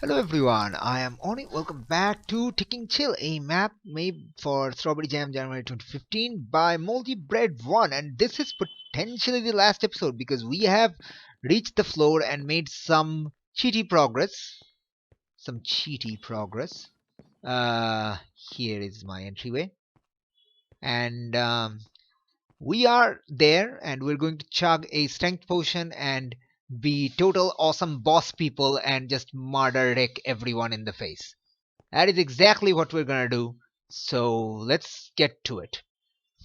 Hello everyone, I am Oni. Welcome back to Ticking Chill, a map made for Strawberry Jam January 2015 by Moldy Bread 1, and this is potentially the last episode because we have reached the floor and made some cheaty progress. Some cheaty progress. Uh, Here is my entryway, and we are there, and we're going to chug a strength potion and be total awesome boss people and just murder wreck everyone in the face. That is exactly what we're gonna do. So let's get to it.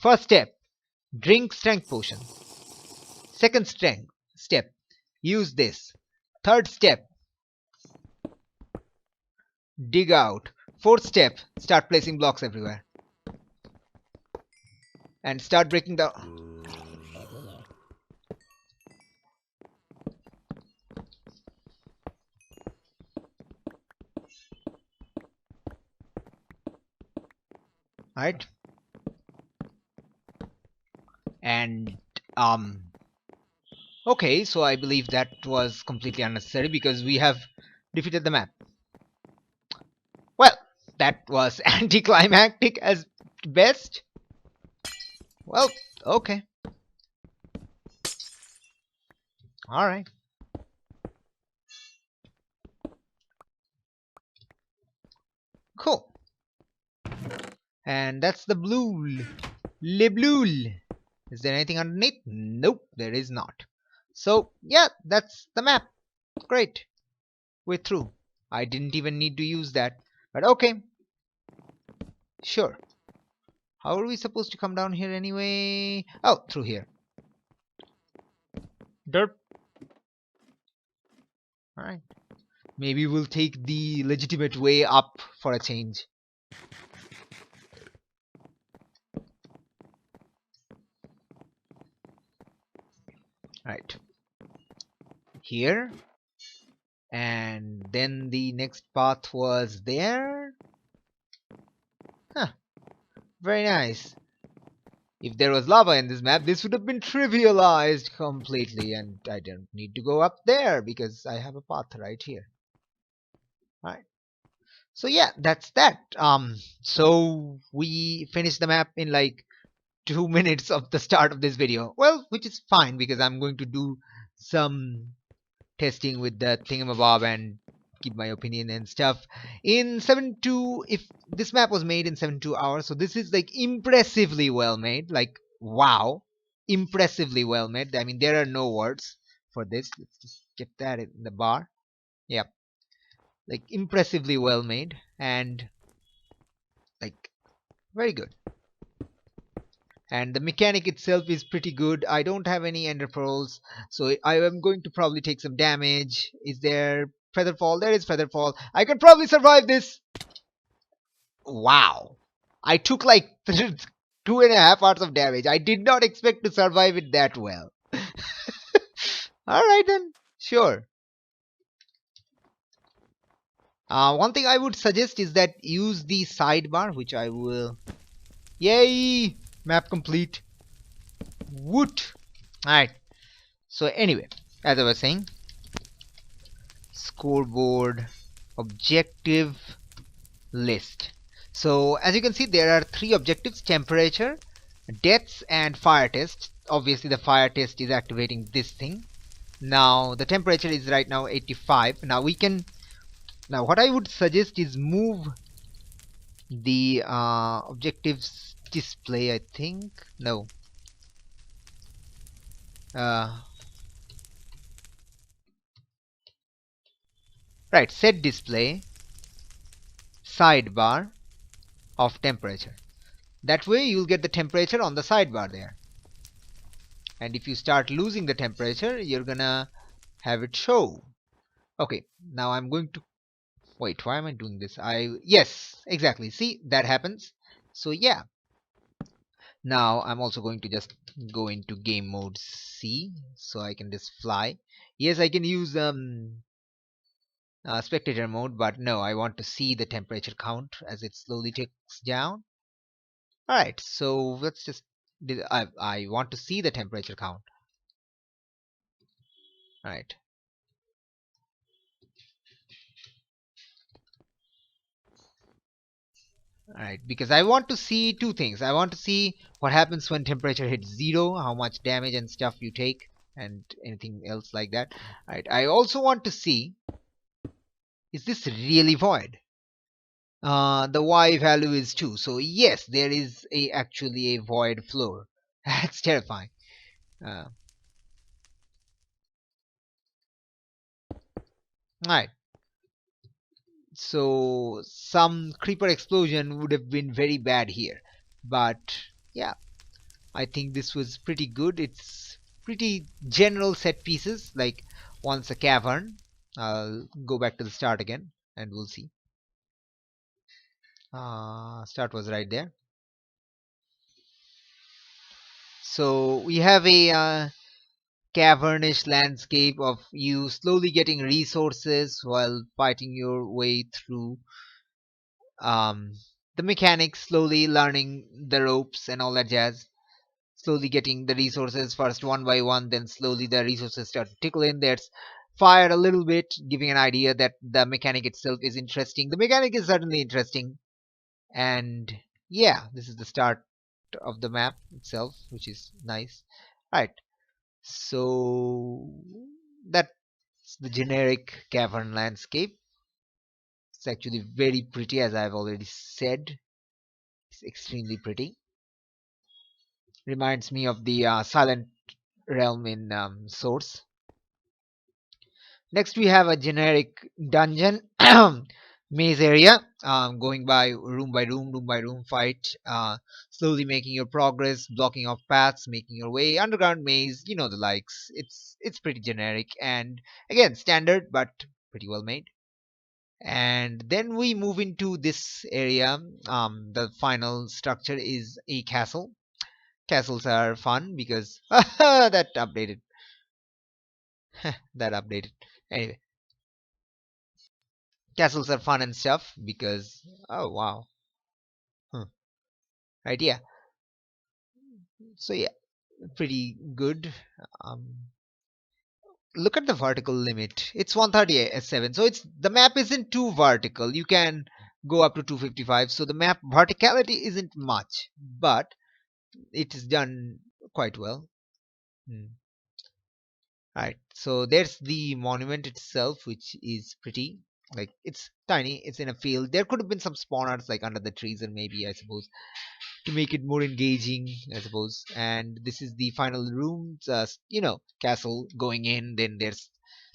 First step, drink strength potion. Second strength step, use this. Third step, dig out. Fourth step, start placing blocks everywhere. And start breaking the... Alright. And, okay, so I believe that was completely unnecessary because we have defeated the map. Well, that was anticlimactic as best. Well, okay. Alright. Cool. And that's the blue. Le blue. Is there anything underneath? Nope, there is not. So, yeah, that's the map. Great. We're through. I didn't even need to use that. But okay. Sure. How are we supposed to come down here anyway? Oh, through here. Derp. Alright. Maybe we'll take the legitimate way up for a change. Right. Here. And then the next path was there. Huh. Very nice. If there was lava in this map, this would have been trivialized completely, and I don't need to go up there because I have a path right here. Alright. So yeah, that's that. So we finished the map in like 2 minutes of the start of this video. Well, which is fine because I'm going to do some testing with the thingamabob and give my opinion and stuff in 7.2. If this map was made in 7.2 hours, so this is like impressively well made. Like, wow, impressively well made. I mean, there are no words for this. Let's just get that in the bar. Yep, like impressively well made and like very good. And the mechanic itself is pretty good. I don't have any ender pearls, so I am going to probably take some damage. Is there featherfall? There is featherfall. I could probably survive this. Wow, I took like 2.5 hours of damage. I did not expect to survive it that well. All right then, sure. One thing I would suggest is that use the sidebar, which I will. Yay, map complete. Woot. All right. So anyway, as I was saying, scoreboard, objective list. So as you can see, there are 3 objectives: temperature, deaths, and fire test. Obviously the fire test is activating this thing. Now the temperature is right now 85. Now we can, now what I would suggest is move the objectives display, I think. No, right, set display sidebar of temperature. That way you'll get the temperature on the sidebar there. And if you start losing the temperature, you're gonna have it show. Okay, now I'm going to wait. Why am I doing this? Yes, exactly. See, that happens. So yeah. Now I'm also going to just go into game mode C, so I can just fly. Yes, I can use spectator mode, but no, I want to see the temperature count as it slowly ticks down. All right, so let's just. I want to see the temperature count. All right. Alright, because I want to see two things. I want to see what happens when temperature hits 0, how much damage and stuff you take, and anything else like that. Alright, I also want to see, is this really void? The y value is 2, so yes, there is actually a void floor. That's terrifying. Uh, Alright, so some creeper explosion would have been very bad here, but yeah, I think this was pretty good. It's pretty general set pieces, like once a cavern. I'll go back to the start again and we'll see. Start was right there. So we have a cavernish landscape of you slowly getting resources while fighting your way through um, the mechanics, slowly learning the ropes and all that jazz. Slowly getting the resources first one by one, then slowly the resources start to trickle in. There's fire a little bit, giving an idea that the mechanic itself is interesting. The mechanic is certainly interesting, and yeah, this is the start of the map itself, which is nice. Right, so that's the generic cavern landscape. It's actually very pretty, as I've already said. It's extremely pretty. Reminds me of the Silent Realm in Source. Next, we have a generic dungeon maze area, going room by room fight, slowly making your progress, blocking off paths, making your way, underground maze, you know the likes. It's pretty generic and again standard, but pretty well made. And then we move into this area. The final structure is a castle. Castles are fun because that updated, that updated. Anyway, castles are fun and stuff because oh wow, huh. Right, yeah, so yeah, pretty good. um Look at the vertical limit, it's 137, so it's the map isn't too vertical. You can go up to 255, so the map verticality isn't much, but it is done quite well. Hmm. Right, so there's the monument itself, which is pretty, like it's tiny, it's in a field. There could have been some spawners like under the trees, and maybe I suppose to make it more engaging, I suppose. And this is the final room, castle going in. Then there's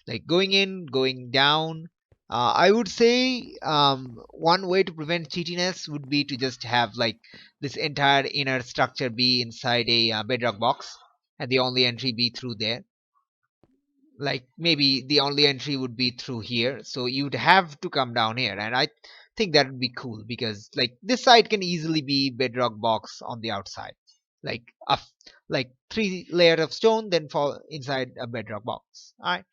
like going in, going down. I would say one way to prevent cheatiness would be to just have like this entire inner structure be inside a bedrock box, and the only entry be through there. Like maybe the only entry would be through here, so you'd have to come down here, and I think that would be cool because like this side can easily be bedrock box on the outside, like a like 3 layer of stone then fall inside a bedrock box. All right,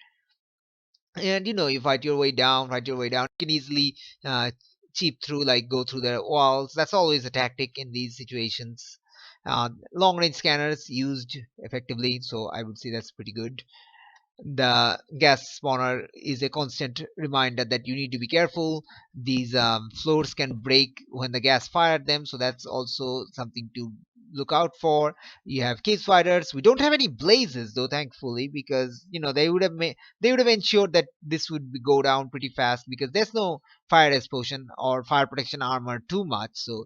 and you fight your way down, you can easily uh, cheap through, like go through the walls. That's always a tactic in these situations. Long range scanners used effectively, so I would say that's pretty good. The gas spawner is a constant reminder that you need to be careful. These floors can break when the gas fired them, so that's also something to look out for. You have cave spiders. We don't have any blazes though, thankfully, because they would have ensured that this would go down pretty fast because there's no fire explosion or fire protection armor too much. So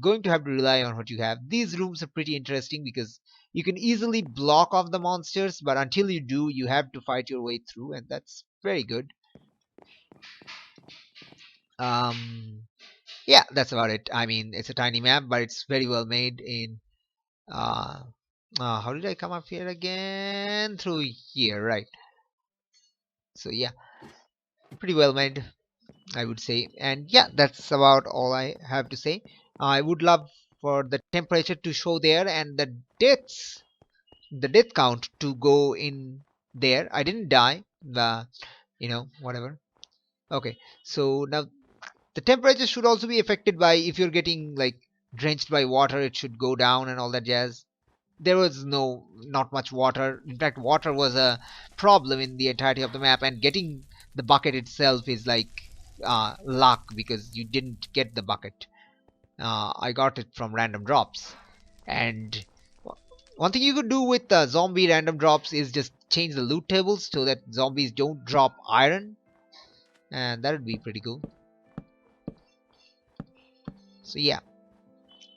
going to have to rely on what you have. These rooms are pretty interesting because you can easily block off the monsters, but until you do, you have to fight your way through, and that's very good. Um, yeah, that's about it. I mean, it's a tiny map, but it's very well made. Uh, how did I come up here again? Through here, right? So yeah, pretty well made, I would say. And yeah, that's about all I have to say. I would love for the temperature to show there and the death count to go in there. I didn't die. Whatever. Okay, so now the temperature should also be affected by if you're getting like drenched by water, it should go down and all that jazz. There was not much water. In fact, water was a problem in the entirety of the map, and getting the bucket itself is like luck because you didn't get the bucket. I got it from random drops. And one thing you could do with zombie random drops is just change the loot tables so that zombies don't drop iron, and that would be pretty cool. So yeah,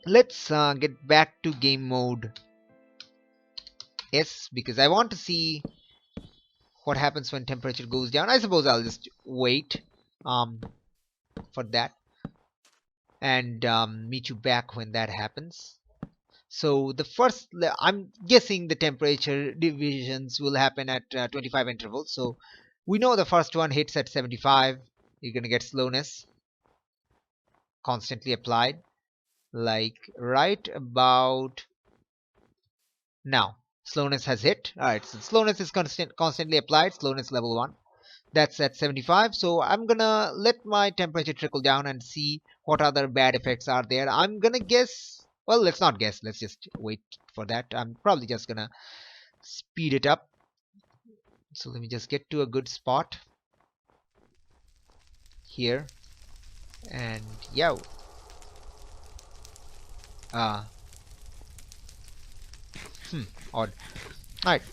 let's get back to game mode S, because I want to see what happens when temperature goes down. I suppose I'll just wait for that and meet you back when that happens. So the first, I'm guessing the temperature divisions will happen at 25 intervals. So we know the first one hits at 75. You're gonna get slowness constantly applied, like right about now. Slowness has hit. All right, so slowness is constantly applied. Slowness level 1. That's at 75. So I'm gonna let my temperature trickle down and see what other bad effects are there. I'm gonna guess. Well, let's not guess. Let's just wait for that. I'm probably just gonna speed it up. So let me just get to a good spot here. And yo. Uh odd. Alright.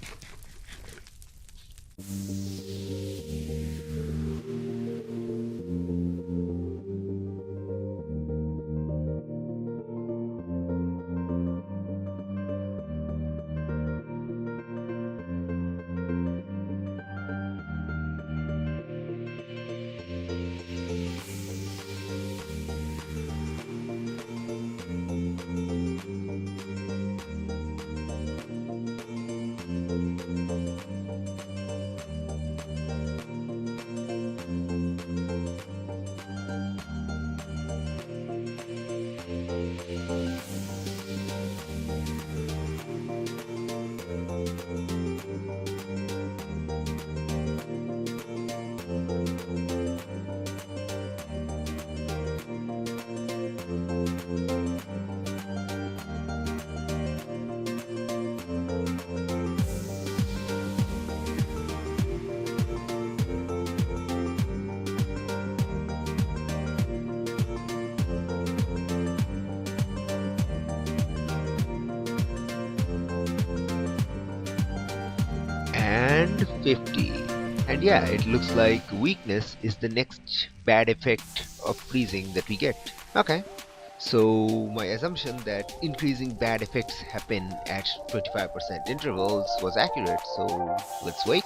And 50. And yeah, it looks like weakness is the next bad effect of freezing that we get. Okay, so my assumption that increasing bad effects happen at 25% intervals was accurate, so let's wait.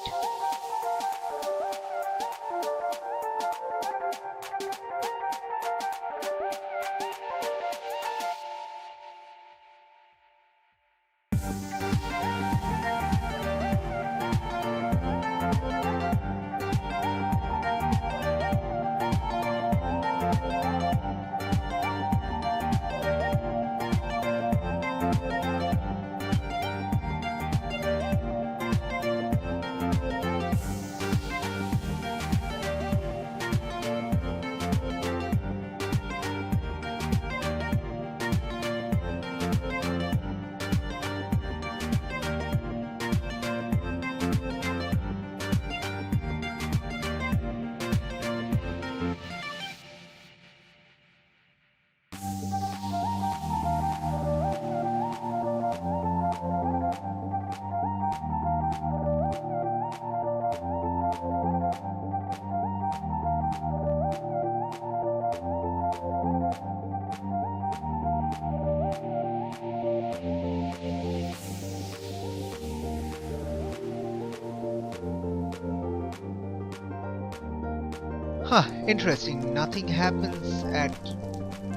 Huh, interesting. Nothing happens at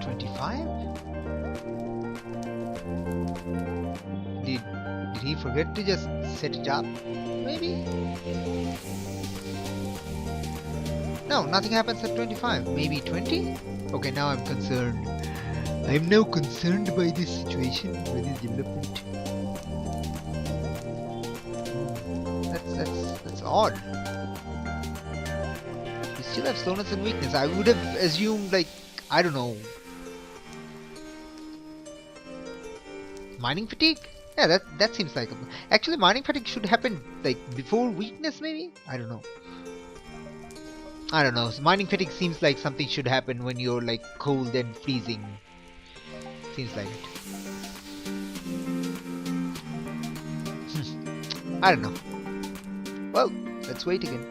25? Did he forget to just set it up? Maybe? No, nothing happens at 25. Maybe 20? Okay, now I'm concerned. I'm now concerned by this situation, by this development. That's odd. We still have slowness and weakness. I would have assumed, like, I don't know, mining fatigue? Yeah, that seems like actually mining fatigue should happen like before weakness, maybe? I don't know. So mining fatigue seems like something should happen when you're like cold and freezing. Seems like it. I don't know. Well, let's wait again.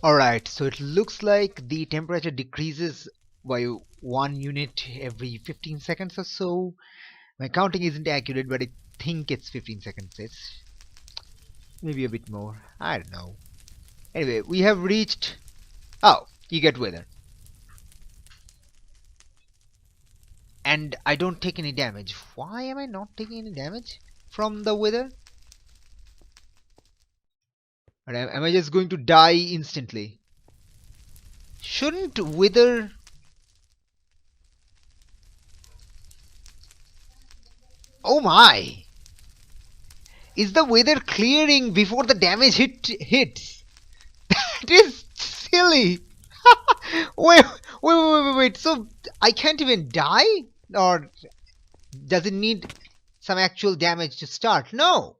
Alright, so it looks like the temperature decreases by 1 unit every 15 seconds or so. My counting isn't accurate, but I think it's 15 seconds. It's maybe a bit more. I don't know. Anyway, we have reached. Oh, you get weather. And I don't take any damage. Why am I not taking any damage from the weather? Or am I just going to die instantly? Shouldn't weather. Oh my! Is the weather clearing before the damage hits? That is silly. Wait. So I can't even die, or does it need some actual damage to start? No.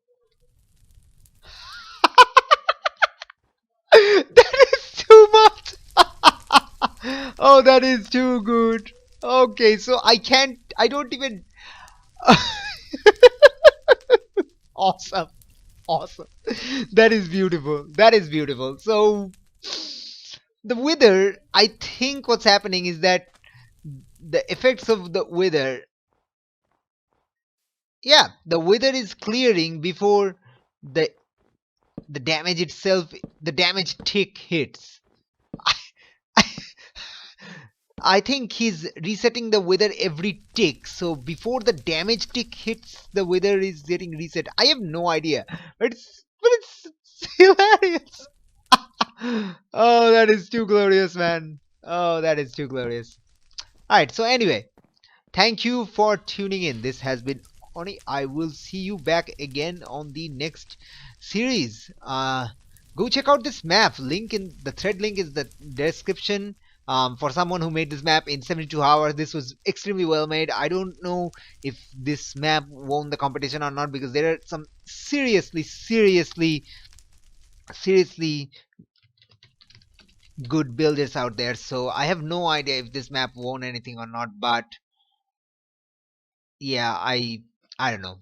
That is too much. Oh, that is too good. Okay, so I can't. I don't even. Awesome. Awesome. That is beautiful. That is beautiful. So the wither, I think what's happening is that the effects of the wither, yeah, the wither is clearing before the the damage itself, the damage tick hits. I think he's resetting the wither every tick, so before the damage tick hits, the wither is getting reset. I have no idea, but it's hilarious. Oh, that is too glorious, man. Oh, that is too glorious. Alright, so anyway, thank you for tuning in. This has been Oni. I will see you back again on the next series. Go check out this map. Link in the thread link is the description. For someone who made this map in 72 hours, this was extremely well made. I don't know if this map won the competition or not, because there are some seriously good builders out there. So I have no idea if this map won anything or not. But yeah, I don't know.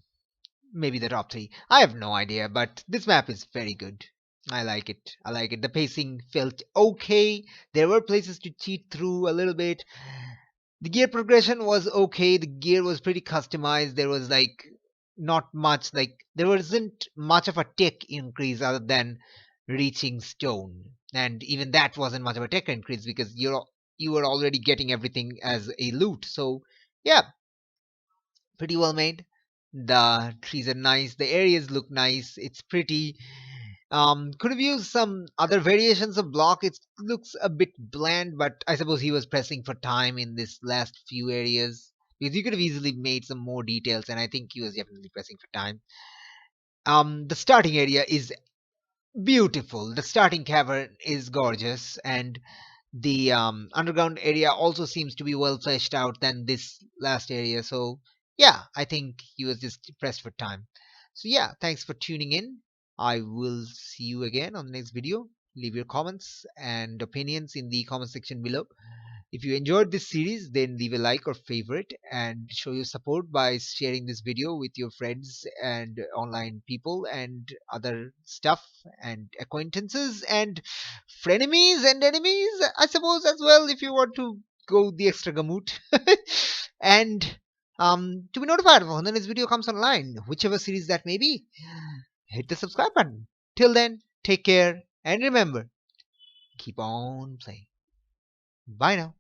Maybe the top three. I have no idea, but this map is very good. I like it. I like it. The pacing felt okay. There were places to cheat through a little bit. The gear progression was okay. The gear was pretty customized. There was like not much, like there wasn't much of a tech increase other than reaching stone. And even that wasn't much of a tech increase because you were already getting everything as a loot. So yeah, pretty well made. The trees are nice. The areas look nice. It's pretty. Could have used some other variations of block. It looks a bit bland, but I suppose he was pressing for time in this last few areas because you could have easily made some more details, and I think he was definitely pressing for time. The starting area is beautiful. The starting cavern is gorgeous, and the underground area also seems to be well fleshed out than this last area. So yeah, I think he was just pressed for time. So yeah, thanks for tuning in. I will see you again on the next video. Leave your comments and opinions in the comment section below. If you enjoyed this series, then leave a like or favorite and show your support by sharing this video with your friends and online people and other stuff and acquaintances and frenemies and enemies, I suppose, as well, if you want to go the extra gamut. And to be notified of when the next video comes online, whichever series that may be, hit the subscribe button. Till then, take care and remember, keep on playing. Bye now.